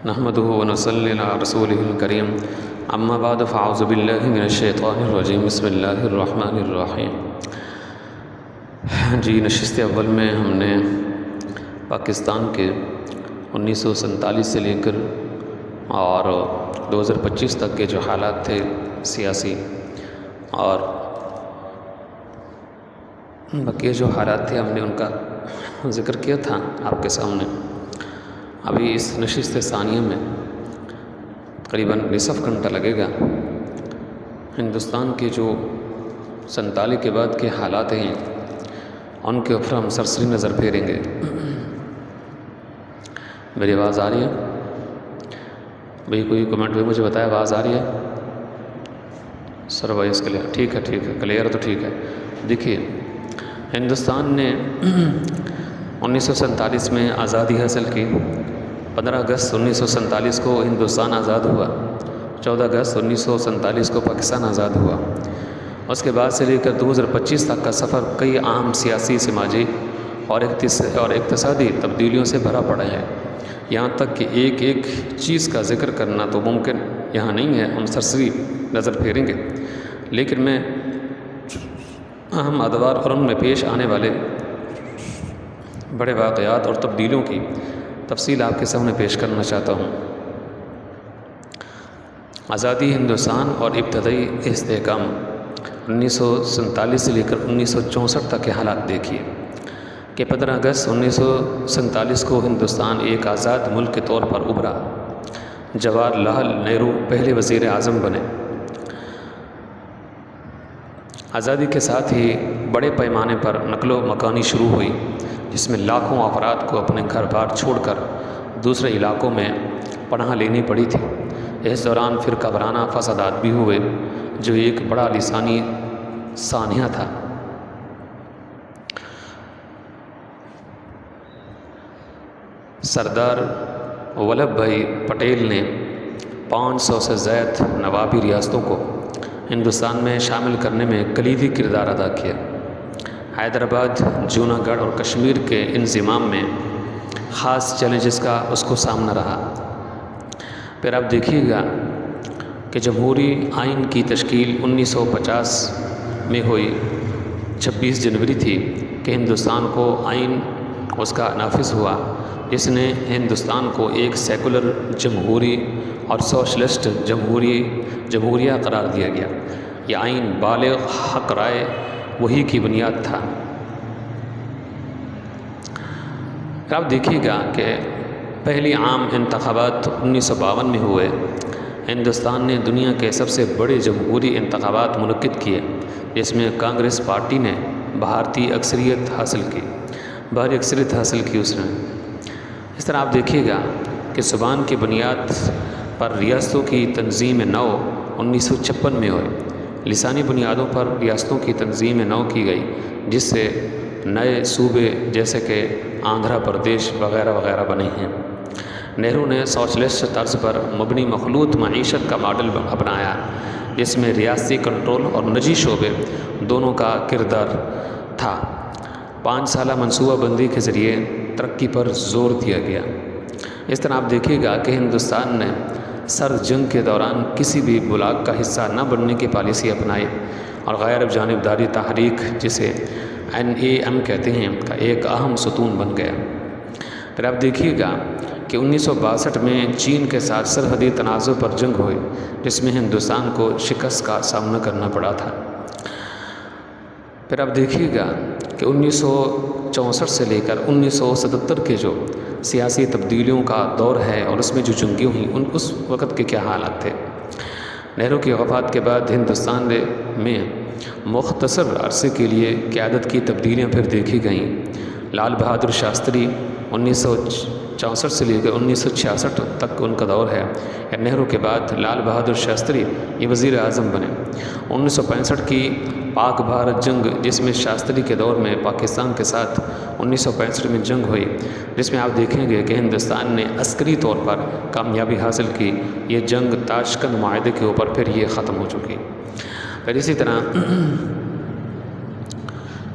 نحمده ونصلي على رسوله الكريم اما بعد فاعوذ باللہ من الشیطان الرجیم بسم اللہ الرحمن الرحیم۔ جی نشست اول میں ہم نے پاکستان کے 1947 سے لے کر اور 2025 تک کے جو حالات تھے سیاسی اور بقیہ جو حالات تھے ہم نے ان کا ذکر کیا تھا آپ کے سامنے۔ ابھی اس نشست ثانیہ میں تقریباً نصف گھنٹہ لگے گا ہندوستان کے جو 47 کے بعد کے حالات ہیں ان کے اوپر ہم سرسری نظر پھیریں گے۔ میری آواز آ رہی ہے؟ بھئی کوئی کمنٹ بھی مجھے بتایا آواز آ رہی ہے؟ سر وائس کلیئر، ٹھیک ہے کلیئر تو ٹھیک ہے۔ دیکھیے ہندوستان نے 1947 میں آزادی حاصل کی۔ 15 اگست 1947 کو ہندوستان آزاد ہوا۔ 14 اگست 1947 کو پاکستان آزاد ہوا۔ اس کے بعد سے لے کر 2025 تک کا سفر کئی اہم سیاسی سماجی اور اقتصادی تبدیلیوں سے بھرا پڑا ہے۔ یہاں تک کہ ایک ایک چیز کا ذکر کرنا تو ممکن یہاں نہیں ہے، ہم سرسری نظر پھیریں گے، لیکن میں اہم ادوار اور ان میں پیش آنے والے بڑے واقعات اور تبدیلیوں کی تفصیل آپ کے سامنے پیش کرنا چاہتا ہوں۔ آزادی ہندوستان اور ابتدائی استحکام 1947 سے لے کر 1964 تک کے حالات دیکھیے کہ 15 اگست 1947 کو ہندوستان ایک آزاد ملک کے طور پر ابھرا۔ جواہر لال نہرو پہلے وزیر اعظم بنے۔ آزادی کے ساتھ ہی بڑے پیمانے پر نقل و مکانی شروع ہوئی، جس میں لاکھوں افراد کو اپنے گھر بار چھوڑ کر دوسرے علاقوں میں پناہ لینی پڑی تھی۔ اس دوران فرقہ وارانہ فسادات بھی ہوئے جو ایک بڑا لسانی سانحہ تھا۔ سردار ولبھ بھائی پٹیل نے 500 سے زائد نوابی ریاستوں کو ہندوستان میں شامل کرنے میں کلیدی کردار ادا کیا۔ حیدرآباد، جوناگڑھ اور کشمیر کے انضمام میں خاص چیلنجز کا اس کو سامنا رہا۔ پھر آپ دیکھیے گا کہ جمہوری آئین کی تشکیل 1950 میں ہوئی۔ 26 جنوری تھی کہ ہندوستان کو آئین اس کا نافذ ہوا، جس نے ہندوستان کو ایک سیکولر جمہوری اور سوشلسٹ جمہوریہ قرار دیا گیا۔ یہ آئین بالغ حق رائے وہی کی بنیاد تھا۔ آپ دیکھیے گا کہ پہلی عام انتخابات 1952 میں ہوئے۔ ہندوستان نے دنیا کے سب سے بڑے جمہوری انتخابات منعقد کیے، جس میں کانگریس پارٹی نے بھارتی اکثریت حاصل کی اس نے۔ اس طرح آپ دیکھیے گا کہ زبان کی بنیاد پر ریاستوں کی تنظیم نو 1956 میں ہوئے۔ لسانی بنیادوں پر ریاستوں کی تنظیم نو کی گئی، جس سے نئے صوبے جیسے کہ آندھرا پردیش وغیرہ وغیرہ بنے ہیں۔ نہرو نے سوشلسٹ طرز پر مبنی مخلوط معیشت کا ماڈل اپنایا، جس میں ریاستی کنٹرول اور نجی شعبے دونوں کا کردار تھا۔ 5 سالہ منصوبہ بندی کے ذریعے ترقی پر زور دیا گیا۔ اس طرح آپ دیکھیے گا کہ ہندوستان نے سرد جنگ کے دوران کسی بھی بلاک کا حصہ نہ بننے کی پالیسی اپنائی اور غیر جانبداری تحریک، جسے NAM کہتے ہیں، کا ایک اہم ستون بن گیا۔ پھر آپ دیکھیے گا کہ 1962 میں چین کے ساتھ سرحدی تنازع پر جنگ ہوئی، جس میں ہندوستان کو شکست کا سامنا کرنا پڑا تھا۔ پھر آپ دیکھیے گا کہ 1964 سے لے کر 1977 کے جو سیاسی تبدیلیوں کا دور ہے اور اس میں جو جنگیں ہوئیں اس وقت کے کیا حالات تھے۔ نہرو کی وفات کے بعد ہندوستان میں مختصر عرصے کے لیے قیادت کی تبدیلیاں پھر دیکھی گئیں۔ لال بہادر شاستری 1964 سے لے کر 1966 تک ان کا دور ہے۔ نہرو کے بعد لال بہادر شاستری یہ وزیر اعظم بنے۔ 1965 کی پاک بھارت جنگ، جس میں شاستری کے دور میں پاکستان کے ساتھ 1965 میں جنگ ہوئی، جس میں آپ دیکھیں گے کہ ہندوستان نے عسکری طور پر کامیابی حاصل کی۔ یہ جنگ تاشکند معاہدے کے اوپر پھر یہ ختم ہو چکی۔ پھر اسی طرح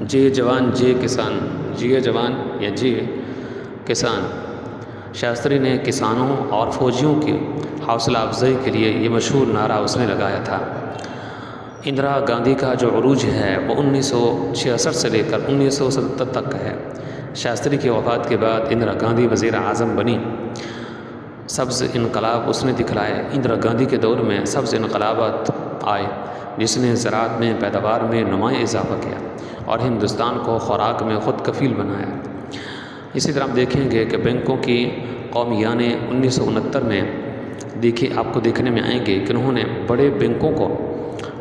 جے جوان جے کسان، جے جوان یا جے کسان شاستری نے کسانوں اور فوجیوں کی حوصلہ افزائی کے لیے یہ مشہور نعرہ اس نے لگایا تھا۔ اندرا گاندھی کا جو عروج ہے وہ 1966 سے لے کر 1977 تک کا ہے۔ شاستری کی وفات کے بعد اندرا گاندھی وزیر اعظم بنی۔ سبز انقلاب اس نے دکھلائے۔ اندرا گاندھی کے دور میں سبز انقلابات آئے جس نے زراعت میں پیداوار میں نمایاں اضافہ کیا اور ہندوستان کو خوراک میں خود کفیل بنایا۔ اسی طرح ہم دیکھیں گے کہ بینکوں کی قومیانے 1969 میں آپ کو دیکھنے میں آئیں گے کہ انہوں نے بڑے بینکوں کو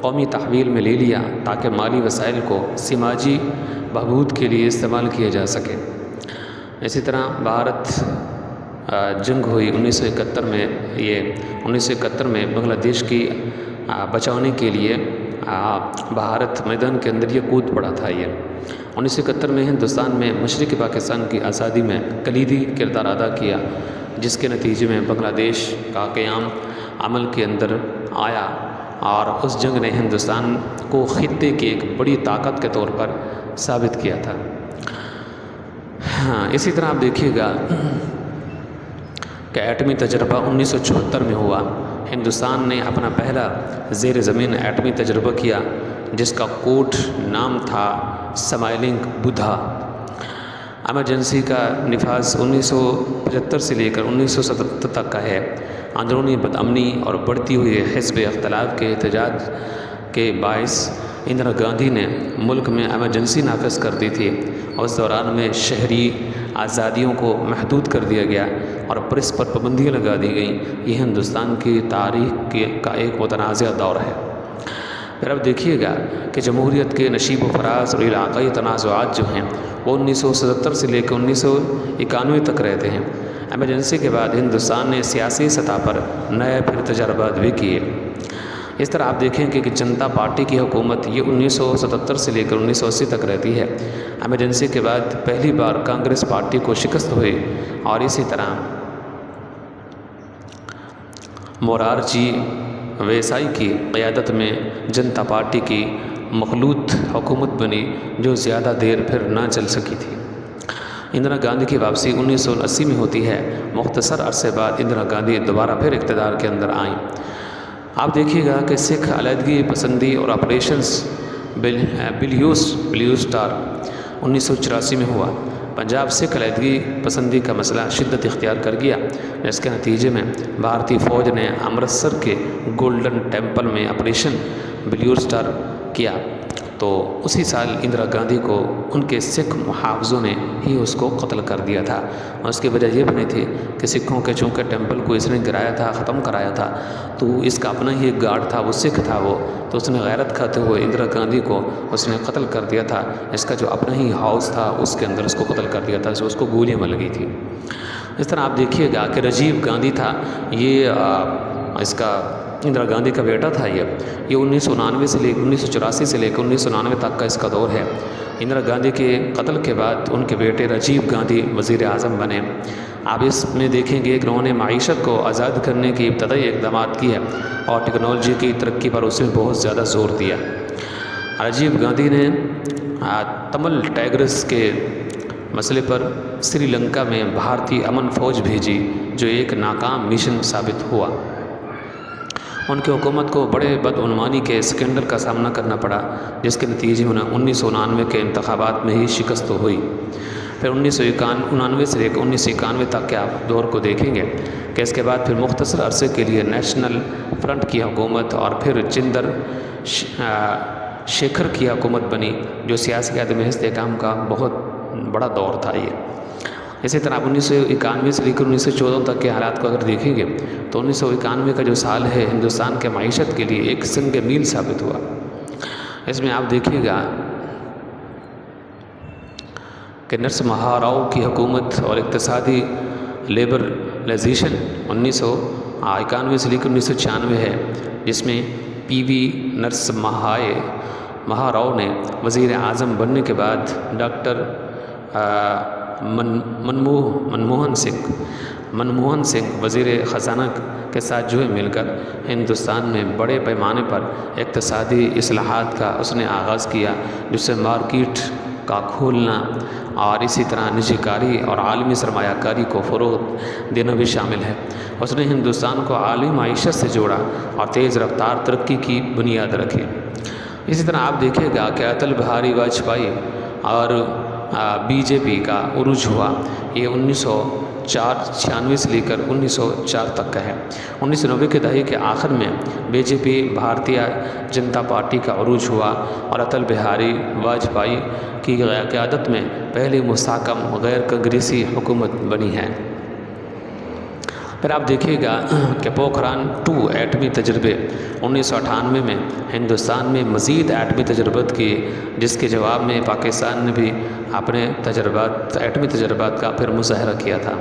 قومی تحویل میں لے لیا تاکہ مالی وسائل کو سماجی بہبود کے لیے استعمال کیا جا سکے۔ اسی طرح بھارت جنگ ہوئی 1971 میں۔ یہ 1971 میں بنگلہ دیش کی بچانے کے لیے بھارت میدان کے اندر یہ کود پڑا تھا۔ یہ 1971 میں ہندوستان میں مشرقی پاکستان کی آزادی میں کلیدی کردار ادا کیا، جس کے نتیجے میں بنگلہ دیش کا قیام عمل کے اندر آیا اور اس جنگ نے ہندوستان کو خطے کی ایک بڑی طاقت کے طور پر ثابت کیا تھا۔ اسی طرح آپ دیکھیے گا کہ ایٹمی تجربہ 1974 میں ہوا۔ ہندوستان نے اپنا پہلا زیر زمین ایٹمی تجربہ کیا جس کا کوڈ نام تھا سمائلنگ بدھا۔ ایمرجنسی کا نفاذ 1975 سے لے کر 1977 تک کا ہے۔ اندرونی بدامنی اور بڑھتی ہوئی حزب اختلاف کے احتجاج کے باعث اندرا گاندھی نے ملک میں ایمرجنسی نافذ کر دی تھی اور اس دوران میں شہری آزادیوں کو محدود کر دیا گیا اور پریس پر پابندیاں لگا دی گئیں۔ یہ ہندوستان کی تاریخ کا ایک متنازع دور ہے۔ پھر اب دیکھیے گا کہ جمہوریت کے نشیب و فراز اور علاقائی تنازعات جو ہیں وہ 1977 سے لے کر 1991 تک رہتے ہیں۔ ایمرجنسی کے بعد ہندوستان نے سیاسی سطح پر نئے پھر تجربات بھی کیے۔ اس طرح آپ دیکھیں کہ جنتا پارٹی کی حکومت یہ 1977 سے لے کر 1980 تک رہتی ہے۔ ایمرجنسی کے بعد پہلی بار کانگریس پارٹی کو شکست ہوئی اور اسی طرح مورارجی ویسائی کی قیادت میں جنتا پارٹی کی مخلوط حکومت بنی جو زیادہ دیر پھر نہ چل سکی تھی۔ اندرا گاندھی کی واپسی 1980 میں ہوتی ہے۔ مختصر عرصے بعد اندرا گاندھی دوبارہ پھر اقتدار کے اندر آئیں۔ آپ دیکھیے گا کہ سکھ علیحدگی پسندی اور آپریشنز بلیو اسٹار 1984 میں ہوا۔ پنجاب سکھ علیحدگی پسندی کا مسئلہ شدت اختیار کر گیا، جس کے نتیجے میں بھارتی فوج نے امرتسر کے گولڈن ٹیمپل میں آپریشن بلیو اسٹار کیا۔ تو اسی سال اندرا گاندھی کو ان کے سکھ محافظوں نے ہی اس کو قتل کر دیا تھا اور اس کی وجہ یہ بنی تھی کہ سکھوں کے چونکہ ٹیمپل کو اس نے گرایا تھا، ختم کرایا تھا، تو اس کا اپنا ہی ایک گارڈ تھا، وہ سکھ تھا وہ، تو اس نے غیرت کھاتے ہوئے اندرا گاندھی کو اس نے قتل کر دیا تھا۔ اس کا جو اپنا ہی ہاؤس تھا اس کے اندر اس کو قتل کر دیا تھا، اس کو گولیاں میں لگی تھی۔ اس طرح آپ دیکھیے گا کہ راجیو گاندھی تھا، یہ اس کا اندرا گاندھی کا بیٹا تھا۔ یہ 1989 سے لے 1984 سے لے کر 1999 تک کا اس کا دور ہے۔ اندرا گاندھی کے قتل کے بعد ان کے بیٹے راجیو گاندھی وزیر اعظم بنے۔ آپ اس میں دیکھیں گے کہ انہوں نے معیشت کو آزاد کرنے کی ابتدائی اقدامات کیے اور ٹیکنالوجی کی ترقی پر اس میں بہت زیادہ زور دیا۔ راجیو گاندھی نے تمل ٹائگرز کے مسئلے پر سری لنکا میں بھارتی امن فوج بھیجی جو ایک ناکام مشن ثابت ہوا۔ ان کی حکومت کو بڑے بدعنوانی کے اسکینڈل کا سامنا کرنا پڑا، جس کے نتیجے میں 1999 کے انتخابات میں ہی شکست ہوئی۔ پھر 1999 سے لے کر 1991 تک کے آپ دور کو دیکھیں گے کہ اس کے بعد پھر مختصر عرصے کے لیے نیشنل فرنٹ کی حکومت اور پھر چندر شیکھر کی حکومت بنی جو سیاسی عدم استحکام کا بہت بڑا دور تھا۔ یہ اسی طرح آپ 1991 سے لے کر 1914 تک کے حالات کو اگر دیکھیں گے تو 1991 کا جو سال ہے ہندوستان کے معیشت کے لیے ایک سنگ میل ثابت ہوا۔ اس میں آپ دیکھیے گا کہ نرسمہا راؤ کی حکومت اور اقتصادی لیبرلائزیشن 1991 سے لے کر 1996 ہے، جس میں پی وی نرسمہا راؤ نے وزیر اعظم بننے کے بعد ڈاکٹر منموہن سنگھ وزیر خزانہ کے ساتھ جو ہے مل کر ہندوستان میں بڑے پیمانے پر اقتصادی اصلاحات کا اس نے آغاز کیا، جس سے مارکیٹ کا کھولنا اور اسی طرح نجی کاری اور عالمی سرمایہ کاری کو فروغ دینا بھی شامل ہے۔ اس نے ہندوستان کو عالمی معیشت سے جوڑا اور تیز رفتار ترقی کی بنیاد رکھی۔ اسی طرح آپ دیکھیں گا کہ اٹل بہاری واجپئی اور بی جے پی کا عروج ہوا، یہ 1996 سے لے کر 1904 تک کا ہے۔ 1990 کے دہائی کے آخر میں بی جے پی بھارتیہ جنتا پارٹی کا عروج ہوا اور اٹل بہاری واجپئی کی قیادت میں پہلی مستحکم غیر کانگریسی حکومت بنی ہے۔ پھر آپ دیکھیے گا کہ پوکھران 2 ایٹمی تجربے 1998 میں ہندوستان میں مزید ایٹمی تجربات کیے، جس کے جواب میں پاکستان نے بھی اپنے ایٹمی تجربات کا پھر مظاہرہ کیا تھا۔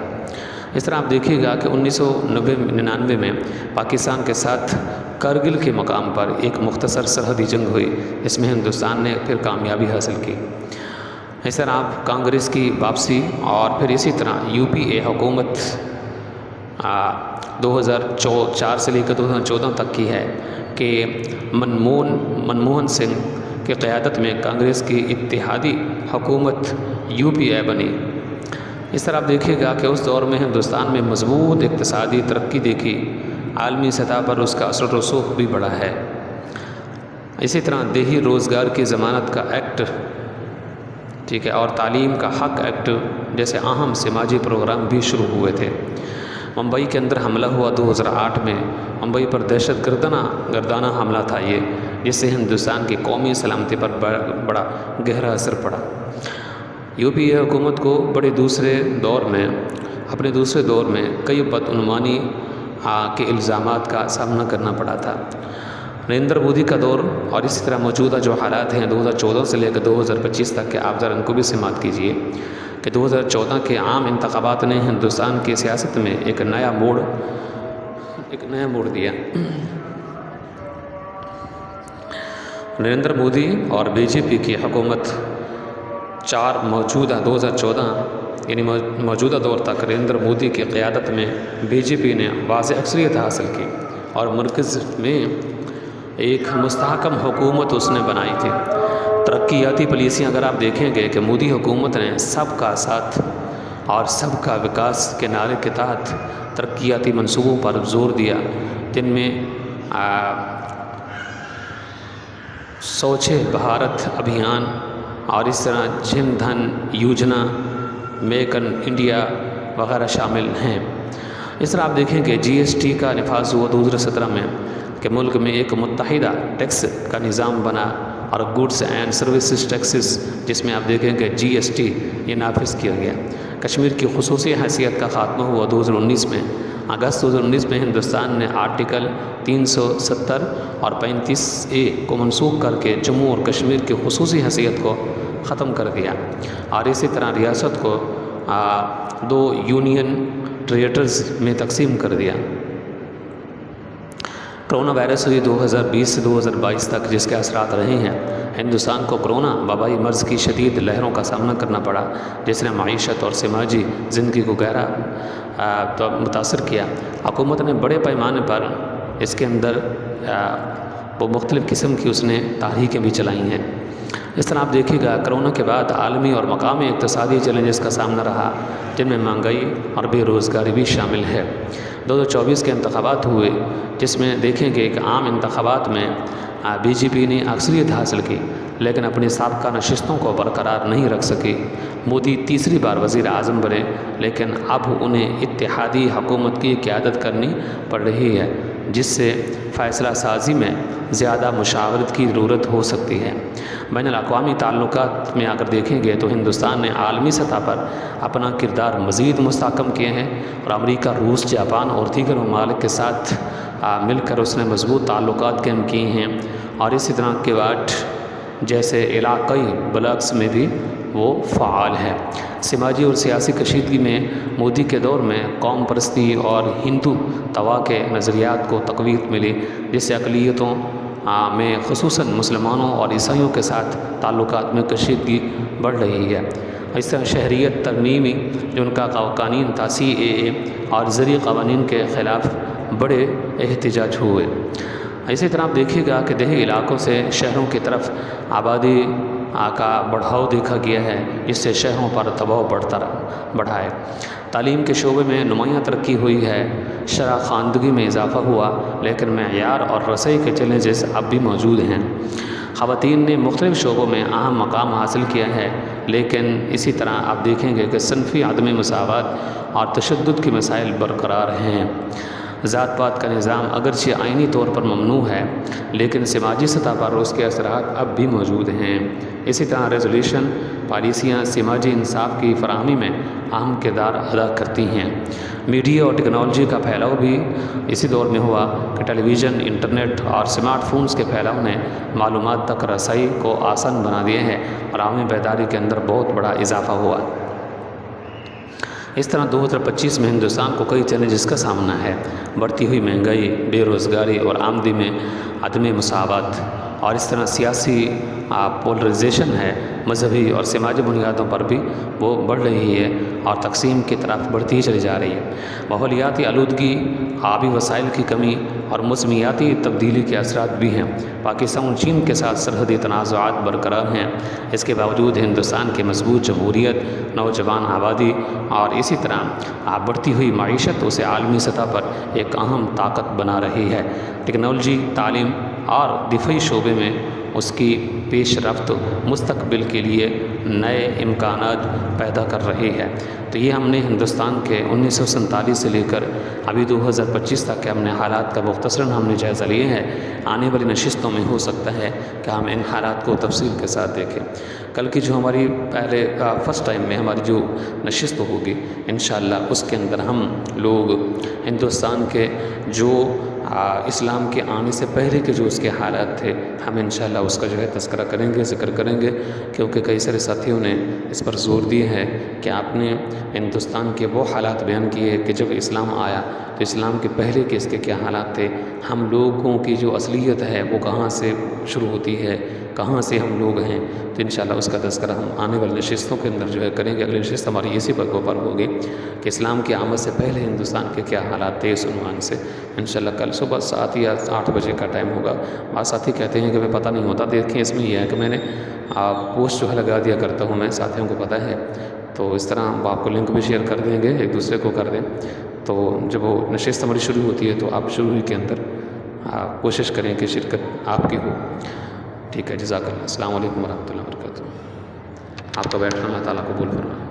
اس طرح آپ دیکھیے گا کہ 1999 میں پاکستان کے ساتھ کرگل کے مقام پر ایک مختصر سرحدی جنگ ہوئی، اس میں ہندوستان نے پھر کامیابی حاصل کی۔ اس طرح آپ کانگریس کی واپسی اور پھر اسی طرح یو پی اے حکومت 2004 سے لے کر 2014 تک کی ہے کہ منموہن سنگھ کی قیادت میں کانگریس کی اتحادی حکومت یو پی اے بنی۔ اس طرح آپ دیکھیے گا کہ اس دور میں ہندوستان میں مضبوط اقتصادی ترقی دیکھی، عالمی سطح پر اس کا اثر و رسوخ بھی بڑھا ہے۔ اسی طرح دیہی روزگار کی ضمانت کا ایکٹ، ٹھیک ہے، اور تعلیم کا حق ایکٹ جیسے اہم سماجی پروگرام بھی شروع ہوئے تھے۔ ممبئی کے اندر حملہ ہوا 2008 میں، ممبئی پر دہشت گردانہ حملہ تھا یہ، جس سے ہندوستان کی قومی سلامتی پر بڑا گہرا اثر پڑا۔ یو پی اے حکومت کو اپنے دوسرے دور میں کئی بدعنوانی کے الزامات کا سامنا کرنا پڑا تھا۔ نریندر مودی کا دور اور اسی طرح موجودہ جو حالات ہیں 2014 سے لے کر 2025 تک کے، آپ ذرا ان کو بھی سماعت کیجئے کہ 2014 کے عام انتخابات نے ہندوستان کی سیاست میں ایک نیا موڑ دیا۔ نریندر مودی اور بی جے پی کی حکومت موجودہ 2014 یعنی موجودہ دور تک نریندر مودی کی قیادت میں بی جے پی نے واضح اکثریت حاصل کی اور مرکز میں ایک مستحکم حکومت اس نے بنائی تھی۔ ترقیاتی پالیسیاں اگر آپ دیکھیں گے کہ مودی حکومت نے سب کا ساتھ اور سب کا وکاس کے نعرے کے تحت ترقیاتی منصوبوں پر زور دیا، جن میں سوچھ بھارت ابھیان اور اس طرح جن Dhan Yojana, make in India وغیرہ شامل ہیں۔ اس طرح آپ دیکھیں کہ جی ایس ٹی کا نفاذ ہوا 2017 میں کہ ملک میں ایک متحدہ ٹیکس کا نظام بنا اور گوڈس اینڈ سروسز ٹیکسز، جس میں آپ دیکھیں کہ جی ایس ٹی یہ نافذ کیا گیا۔ کشمیر کی خصوصی حیثیت کا خاتمہ ہوا 2019 میں۔ اگست 2019 میں ہندوستان نے آرٹیکل 370 اور 35A کو منسوخ کر کے جموں اور کشمیر کی خصوصی حیثیت کو ختم کر دیا اور اسی طرح ریاست کو 2 یونین ٹریٹرز میں تقسیم کر دیا۔ کرونا وائرس ہوئی 2020 سے 2022 تک، جس کے اثرات رہے ہیں۔ ہندوستان کو کرونا وبائی مرض کی شدید لہروں کا سامنا کرنا پڑا، جس نے معیشت اور سماجی زندگی کو گہرا متاثر کیا۔ حکومت نے بڑے پیمانے پر اس کے اندر وہ مختلف قسم کی اس نے تحریکیں بھی چلائی ہیں۔ اس طرح آپ دیکھیے گا کرونا کے بعد عالمی اور مقامی اقتصادی چیلنجز کا سامنا رہا، جن میں مہنگائی اور بے روزگاری بھی شامل ہے۔ 2024 کے انتخابات ہوئے، جس میں دیکھیں کہ ایک عام انتخابات میں بی جے پی نے اکثریت حاصل کی، لیکن اپنی سابقہ نشستوں کو برقرار نہیں رکھ سکی۔ مودی تیسری بار وزیر اعظم بنے، لیکن اب انہیں اتحادی حکومت کی قیادت کرنی پڑ رہی ہے، جس سے فیصلہ سازی میں زیادہ مشاورت کی ضرورت ہو سکتی ہے۔ بین الاقوامی تعلقات میں اگر دیکھیں گے تو ہندوستان نے عالمی سطح پر اپنا کردار مزید مستحکم کیے ہیں اور امریکہ، روس، جاپان اور دیگر ممالک کے ساتھ مل کر اس نے مضبوط تعلقات قائم کیے ہیں اور اسی طرح کویت جیسے علاقائی بلاکس میں بھی وہ فعال ہے۔ سماجی اور سیاسی کشیدگی میں مودی کے دور میں قوم پرستی اور ہندو توا کے نظریات کو تقویت ملی، جس سے اقلیتوں میں خصوصاً مسلمانوں اور عیسائیوں کے ساتھ تعلقات میں کشیدگی بڑھ رہی ہے۔ اس طرح شہریت ترمیمی جو ان کا قوانین تھا CAA اور زرعی قوانین کے خلاف بڑے احتجاج ہوئے۔ اسی طرح آپ دیکھیے گا کہ دیہی علاقوں سے شہروں کی طرف آبادی کا بڑھاؤ دیکھا گیا ہے، اس سے شہروں پر دباؤ بڑھا ہے۔ تعلیم کے شعبے میں نمایاں ترقی ہوئی ہے، شرح خواندگی میں اضافہ ہوا، لیکن معیار اور رسائی کے چیلنجز اب بھی موجود ہیں۔ خواتین نے مختلف شعبوں میں اہم مقام حاصل کیا ہے، لیکن اسی طرح آپ دیکھیں گے کہ صنفی عدم مساوات اور تشدد کے مسائل برقرار ہیں۔ ذات پات کا نظام اگرچہ آئینی طور پر ممنوع ہے، لیکن سماجی سطح پر اس کے اثرات اب بھی موجود ہیں۔ اسی طرح ریزولوشن پالیسیاں سماجی انصاف کی فراہمی میں اہم کردار ادا کرتی ہیں۔ میڈیا اور ٹیکنالوجی کا پھیلاؤ بھی اسی دور میں ہوا کہ ٹیلی ویژن، انٹرنیٹ اور سمارٹ فونز کے پھیلاؤ نے معلومات تک رسائی کو آسان بنا دیا ہے اور عوامی بیداری کے اندر بہت بڑا اضافہ ہوا۔ اس طرح 2025 میں ہندوستان کو کئی چیلنجز کا سامنا ہے: بڑھتی ہوئی مہنگائی، بے روزگاری اور آمدنی میں عدم مساوات، اور اس طرح سیاسی پولرائزیشن ہے، مذہبی اور سماجی بنیادوں پر بھی وہ بڑھ رہی ہے اور تقسیم کی طرف بڑھتی ہی چلی جا رہی ہے۔ ماحولیاتی آلودگی، آبی وسائل کی کمی اور موسمیاتی تبدیلی کے اثرات بھی ہیں۔ پاکستان اور چین کے ساتھ سرحدی تنازعات برقرار ہیں، اس کے باوجود ہندوستان کی مضبوط جمہوریت، نوجوان آبادی اور اسی طرح بڑھتی ہوئی معیشت اسے عالمی سطح پر ایک اہم طاقت بنا رہی ہے۔ ٹیکنالوجی، تعلیم اور دفاعی شعبے میں اس کی پیش رفت مستقبل کے لیے نئے امکانات پیدا کر رہی ہے۔ تو یہ ہم نے ہندوستان کے 1947 سے لے کر ابھی 2025 تک کے ہم نے حالات کا مختصراً ہم نے جائزہ لیے ہیں۔ آنے والی نشستوں میں ہو سکتا ہے کہ ہم ان حالات کو تفصیل کے ساتھ دیکھیں۔ کل کی جو ہماری پہلے فرسٹ ٹائم میں ہماری جو نشست ہوگی انشاءاللہ، اس کے اندر ہم لوگ ہندوستان کے جو اسلام کے آنے سے پہلے کے جو اس کے حالات تھے، ہم انشاءاللہ اس کا جو ہے تذکرہ کریں گے، ذکر کریں گے، کیونکہ کئی سارے ساتھیوں نے اس پر زور دیا ہے کہ آپ نے ہندوستان کے وہ حالات بیان کیے کہ جب اسلام آیا تو اسلام کے پہلے کے اس کے کیا حالات تھے، ہم لوگوں کی جو اصلیت ہے وہ کہاں سے شروع ہوتی ہے، کہاں سے ہم لوگ ہیں۔ تو انشاءاللہ اس کا تذکرہ ہم آنے والی نشستوں کے اندر جو ہے کریں گے۔ اگلی نشست ہماری اسی پر ہوگی کہ اسلام کی آمد سے پہلے ہندوستان کے کیا حالات تھے، اس عنوان سے انشاءاللہ کل صبح 7 یا 8 بجے کا ٹائم ہوگا۔ بعض ساتھی کہتے ہیں کہ ہمیں پتہ نہیں ہوتا، دیکھیں اس میں یہ ہے کہ میں نے پوسٹ جو ہے لگا دیا کرتا ہوں، میں ساتھیوں کو پتہ ہے، تو اس طرح ہم آپ کو لنک بھی شیئر کر دیں گے، ایک دوسرے کو کر دیں، تو جب وہ نشست ہماری شروع ہوتی ہے تو آپ شروع ہی کے اندر کوشش کریں کہ شرکت آپ کی ہو۔ ٹھیک ہے، جزاک اللہ۔ السلام علیکم ورحمۃ اللہ وبرکاتہ۔ آپ کا بیٹھنا اللہ تعالیٰ قبول فرمائے۔